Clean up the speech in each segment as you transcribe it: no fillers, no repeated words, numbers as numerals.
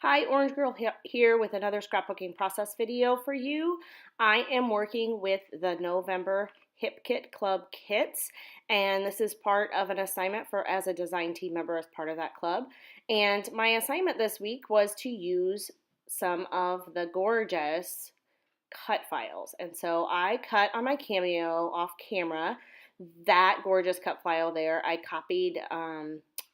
Hi, Orange Girl here with another scrapbooking process video for you. I am working with the November Hip Kit Club kits, and this is part of an assignment for as a design team member as part of that club. And my assignment this week was to use some of the gorgeous cut files. And so I cut on my Cameo off camera that gorgeous cut file there. I copied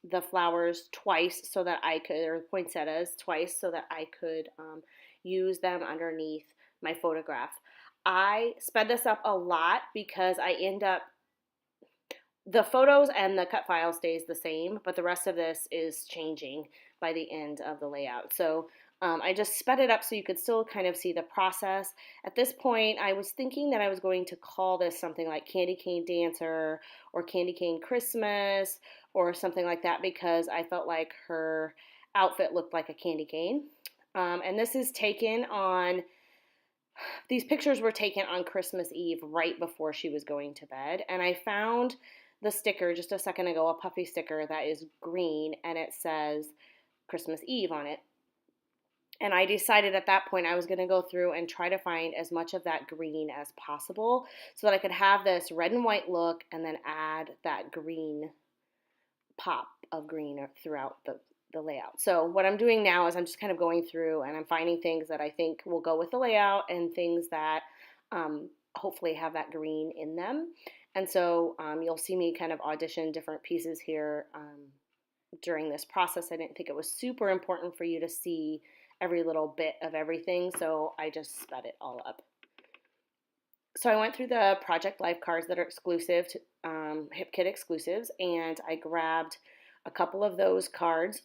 the flowers twice so that I could, or poinsettias twice so that I could use them underneath my photograph. I sped this up a lot because I end up, the photos and the cut file stays the same, but the rest of this is changing by the end of the layout. So I just sped it up so you could still kind of see the process. At this point, I was thinking that I was going to call this something like Candy Cane Dancer or Candy Cane Christmas or something like that because I felt like her outfit looked like a candy cane. And this is taken on, these pictures were taken on Christmas Eve right before she was going to bed. And I found the sticker just a second ago, a puffy sticker that is green and it says Christmas Eve on it. And I decided at that point I was going to go through and try to find as much of that green as possible so that I could have this red and white look and then add that green pop of green throughout the layout. So what I'm doing now is I'm just kind of going through and I'm finding things that I think will go with the layout and things that hopefully have that green in them. And so you'll see me kind of audition different pieces here during this process. I didn't think it was super important for you to see every little bit of everything, so I just sped it all up. So I went through the Project Life cards that are exclusive to Hip Kit exclusives, and I grabbed a couple of those cards.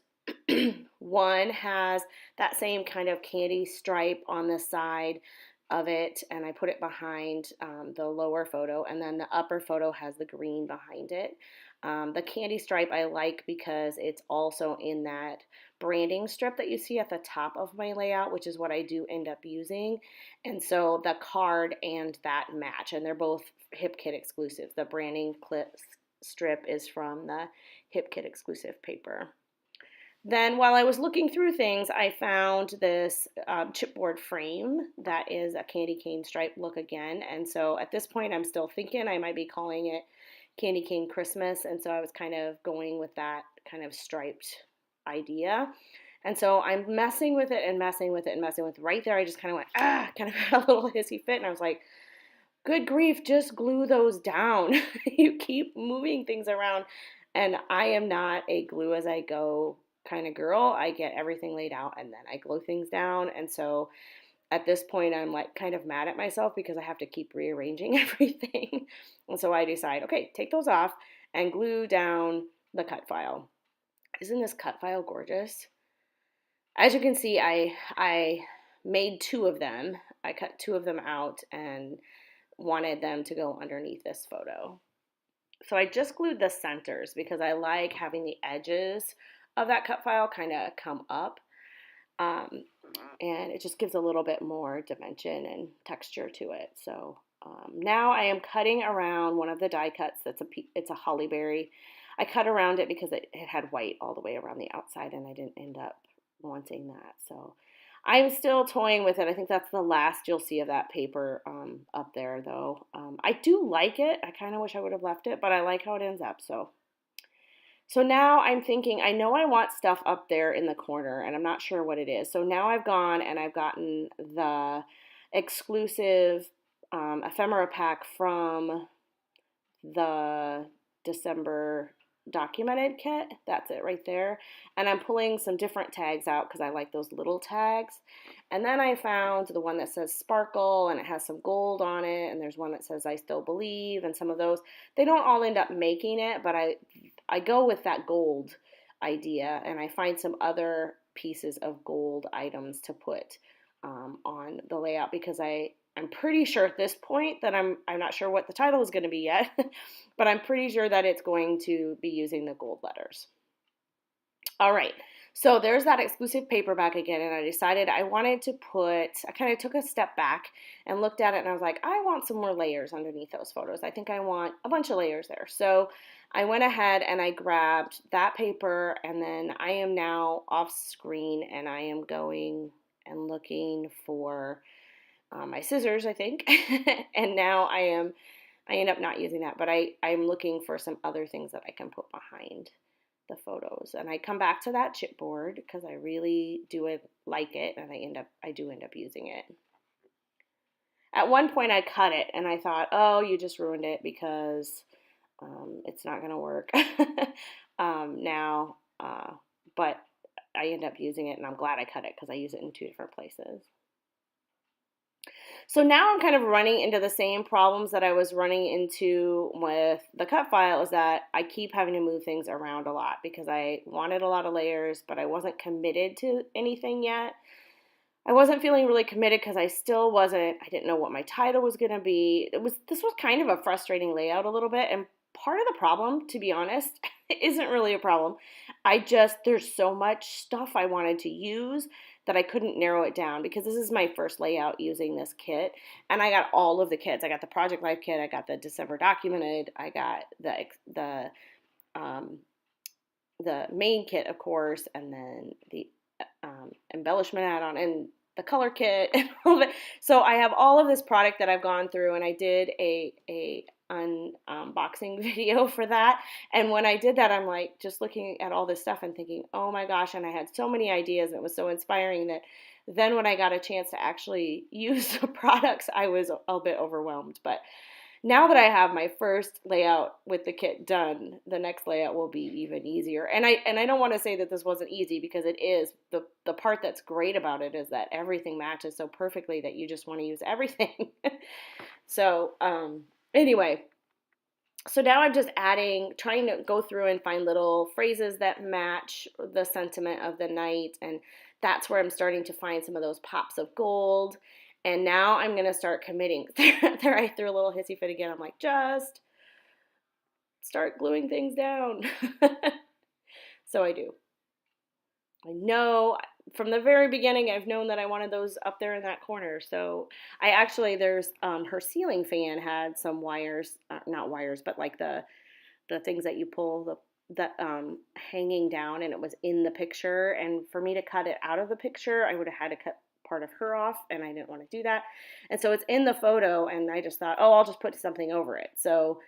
One has that same kind of candy stripe on the side of it, and I put it behind the lower photo, and then the upper photo has the green behind it. The candy stripe I like because it's also in that branding strip that you see at the top of my layout, which is what I do end up using. And so the card and that match, and they're both Hip Kit exclusive. The branding clip strip is from the Hip Kit exclusive paper. Then while I was looking through things, I found this chipboard frame that is a candy cane stripe look again. And so at this point, I'm still thinking I might be calling it Candy Cane Christmas. And so I was kind of going with that kind of striped idea. And so I'm messing with it and messing with it and messing with it. Right there, I just kind of went, kind of had a little hissy fit. And I was like, good grief, just glue those down. You keep moving things around. And I am not a glue as I go kind of girl. I get everything laid out and then I glue things down. And so at this point, I'm like kind of mad at myself because I have to keep rearranging everything. And so I decide, okay, take those off and glue down the cut file. Isn't this cut file gorgeous? As you can see, I made two of them. I cut two of them out and wanted them to go underneath this photo. So I just glued the centers because I like having the edges of that cut file kind of come up. And it just gives a little bit more dimension and texture to it. So now I am cutting around one of the die cuts. It's a holly berry. I cut around it because it had white all the way around the outside and I didn't end up wanting that. So I'm still toying with it. I think that's the last you'll see of that paper up there though. I do like it. I kind of wish I would have left it, but I like how it ends up. So now I'm thinking, I know I want stuff up there in the corner, and I'm not sure what it is. So now I've gone and I've gotten the exclusive ephemera pack from the December documented kit. That's it right there. And I'm pulling some different tags out because I like those little tags. And then I found the one that says sparkle and it has some gold on it. And there's one that says I still believe. And some of those, they don't all end up making it, but I go with that gold idea and I find some other pieces of gold items to put on the layout because I'm pretty sure at this point that I'm not sure what the title is going to be yet, but I'm pretty sure that it's going to be using the gold letters. All right, so there's that exclusive paperback again, and I decided I wanted to I kind of took a step back and looked at it, and I was like, I want some more layers underneath those photos. I think I want a bunch of layers there. So I went ahead and I grabbed that paper, and then I am now off screen and I am going and looking for my scissors, I think. And now I end up not using that, but I'm looking for some other things that I can put behind the photos. And I come back to that chipboard because I really do like it, and I do end up using it. At one point I cut it and I thought, oh, you just ruined it because it's not going to work now. But I end up using it, and I'm glad I cut it because I use it in two different places. So now I'm kind of running into the same problems that I was running into with the cut file, is that I keep having to move things around a lot because I wanted a lot of layers, but I wasn't committed to anything yet. I wasn't feeling really committed because I didn't know what my title was going to be. This was kind of a frustrating layout a little bit, and part of the problem, to be honest, isn't really a problem. There's so much stuff I wanted to use that I couldn't narrow it down because this is my first layout using this kit, and I got all of the kits. I got the Project Life kit, I got the December Documented, I got the main kit, of course, and then the embellishment add-on and the color kit and all of it. So I have all of this product that I've gone through, and I did a unboxing video for that. And when I did that, I'm like just looking at all this stuff and thinking, oh my gosh, and I had so many ideas, and it was so inspiring that then when I got a chance to actually use the products, I was a bit overwhelmed. But now that I have my first layout with the kit done, the next layout will be even easier. And I don't want to say that this wasn't easy, because it is. The part that's great about it is that everything matches so perfectly that you just want to use everything. So anyway, so now I'm just trying to go through and find little phrases that match the sentiment of the night, and that's where I'm starting to find some of those pops of gold. And now I'm going to start committing. There I threw a little hissy fit again. I'm like, just start gluing things down. So I do. I know from the very beginning I've known that I wanted those up there in that corner. So there's her ceiling fan had some wires, not wires, but like the things that you pull the hanging down, and it was in the picture. And for me to cut it out of the picture, I would have had to cut part of her off, and I didn't want to do that. And so it's in the photo, and I just thought, oh, I'll just put something over it. So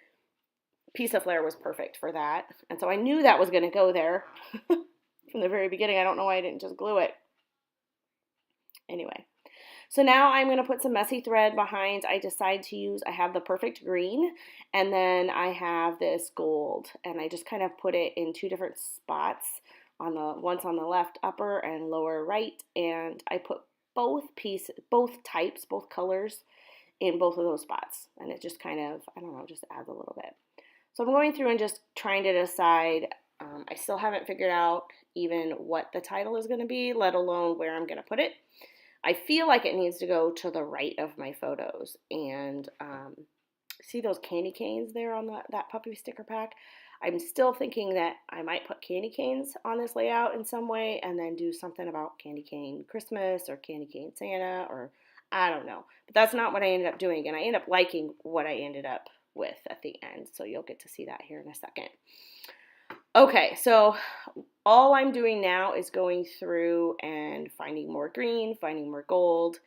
Piece of Flair was perfect for that. And so I knew that was going to go there from the very beginning. I don't know why I didn't just glue it. Anyway, so now I'm going to put some messy thread behind. I have the perfect green, and then I have this gold, and I just kind of put it in two different spots, once on the left upper and lower right, and I put both colors in both of those spots, and it just kind of, I don't know, just adds a little bit. So I'm going through and just trying to decide. I still haven't figured out even what the title is going to be, let alone where I'm going to put it. I feel like it needs to go to the right of my photos, and see those candy canes there on that puppy sticker pack? I'm still thinking that I might put candy canes on this layout in some way, and then do something about candy cane Christmas or candy cane Santa, or I don't know. But that's not what I ended up doing, and I ended up liking what I ended up with at the end. So you'll get to see that here in a second. Okay, so all I'm doing now is going through and finding more green, finding more gold,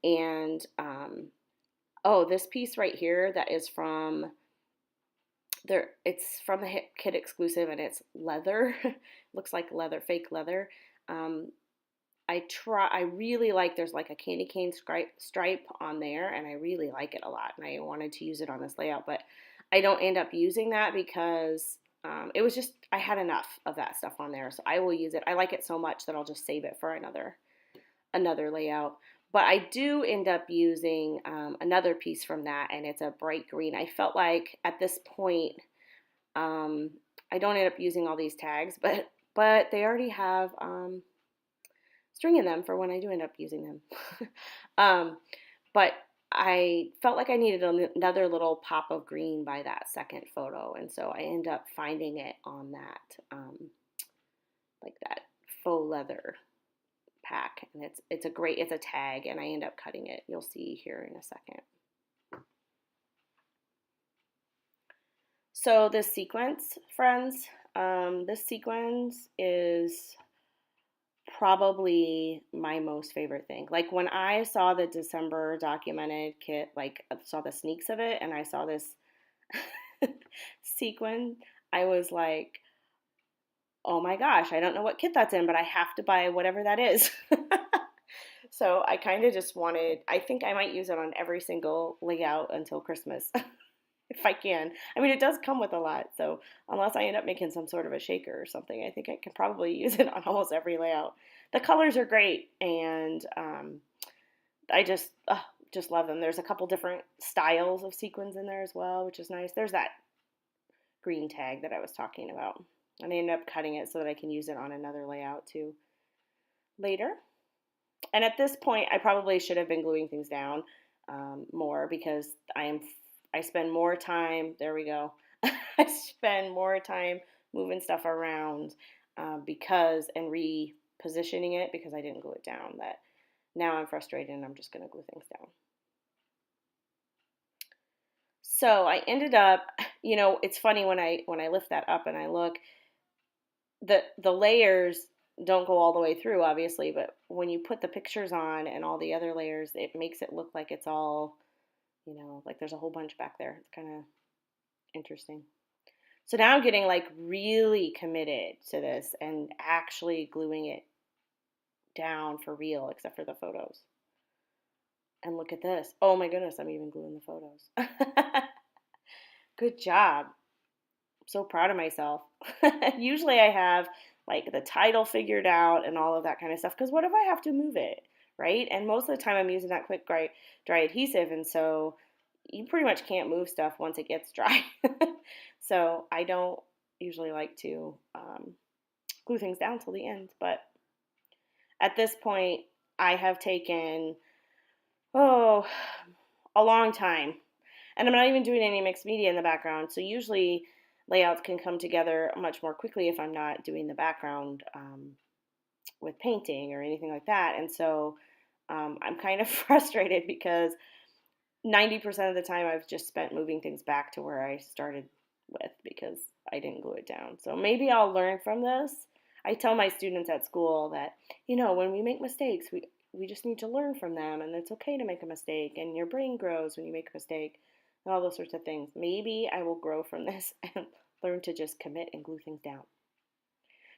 and this piece right here that is from it's from the Hip Kit exclusive, and it's leather. Looks like leather, fake leather. I really like, there's like a candy cane stripe on there, and I really like it a lot, and I wanted to use it on this layout, but I don't end up using that because it was just, I had enough of that stuff on there, so I will use it. I like it so much that I'll just save it for another layout. But I do end up using another piece from that, and it's a bright green. I felt like at this point, I don't end up using all these tags, but they already have string in them for when I do end up using them. But I felt like I needed another little pop of green by that second photo, and so I end up finding it on that, like that faux leather pack, and it's a tag, and I end up cutting it. You'll see here in a second. So this sequence, friends, this sequence is probably my most favorite thing. Like when I saw the December documented kit, like I saw the sneaks of it and I saw this sequin, I was like, oh my gosh, I don't know what kit that's in, but I have to buy whatever that is. So I kind of just wanted, I think I might use it on every single layout until Christmas if I can. I mean, it does come with a lot, so unless I end up making some sort of a shaker or something, I think I can probably use it on almost every layout. The colors are great, and I just love them. There's a couple different styles of sequins in there as well, which is nice. There's that green tag that I was talking about, and I ended up cutting it so that I can use it on another layout too later. And at this point, I probably should have been gluing things down more because I spend more time. There we go. I spend more time moving stuff around because and repositioning it because I didn't glue it down. That now I'm frustrated and I'm just going to glue things down. So I ended up, it's funny when I lift that up and I look, the layers don't go all the way through, obviously, but when you put the pictures on and all the other layers, it makes it look like it's all, like there's a whole bunch back there. It's kind of interesting. So now I'm getting like really committed to this and actually gluing it down for real, except for the photos. And look at this. Oh my goodness, I'm even gluing the photos. Good job. I'm so proud of myself. Usually I have like the title figured out and all of that kind of stuff because what if I have to move it, right? And most of the time I'm using that quick dry adhesive, and so you pretty much can't move stuff once it gets dry. So I don't usually like to glue things down till the end, but at this point I have taken, oh, a long time. And I'm not even doing any mixed media in the background. So usually layouts can come together much more quickly if I'm not doing the background with painting or anything like that. And so I'm kind of frustrated because 90% of the time I've just spent moving things back to where I started with because I didn't glue it down. So maybe I'll learn from this. I tell my students at school that, when we make mistakes, we just need to learn from them, and it's okay to make a mistake, and your brain grows when you make a mistake, and all those sorts of things. Maybe I will grow from this and learn to just commit and glue things down.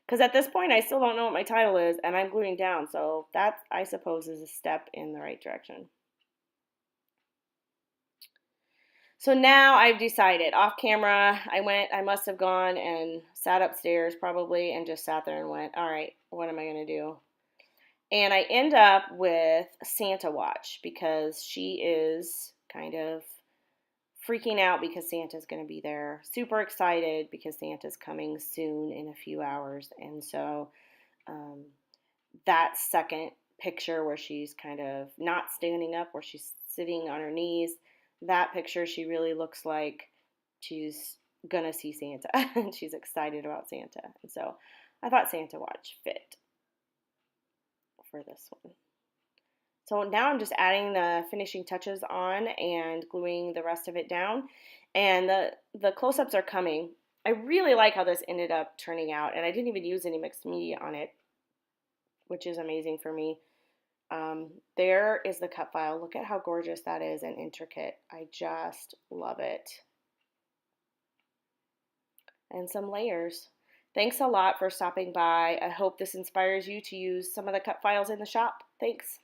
Because at this point, I still don't know what my title is, and I'm gluing down, so that, I suppose, is a step in the right direction. So now I've decided off camera, I must have gone and sat upstairs probably and just sat there and went, all right, what am I going to do? And I end up with Santa Watch because she is kind of freaking out because Santa's going to be there. Super excited because Santa's coming soon in a few hours. And so um, that second picture where she's kind of not standing up, where she's sitting on her knees, that picture, she really looks like she's gonna see Santa and she's excited about Santa. And so I thought Santa Watch fit for this one. So now I'm just adding the finishing touches on and gluing the rest of it down. And the close-ups are coming. I really like how this ended up turning out, and I didn't even use any mixed media on it, which is amazing for me. There is the cut file. Look at how gorgeous that is and intricate. I just love it. And some layers. Thanks a lot for stopping by. I hope this inspires you to use some of the cut files in the shop. Thanks.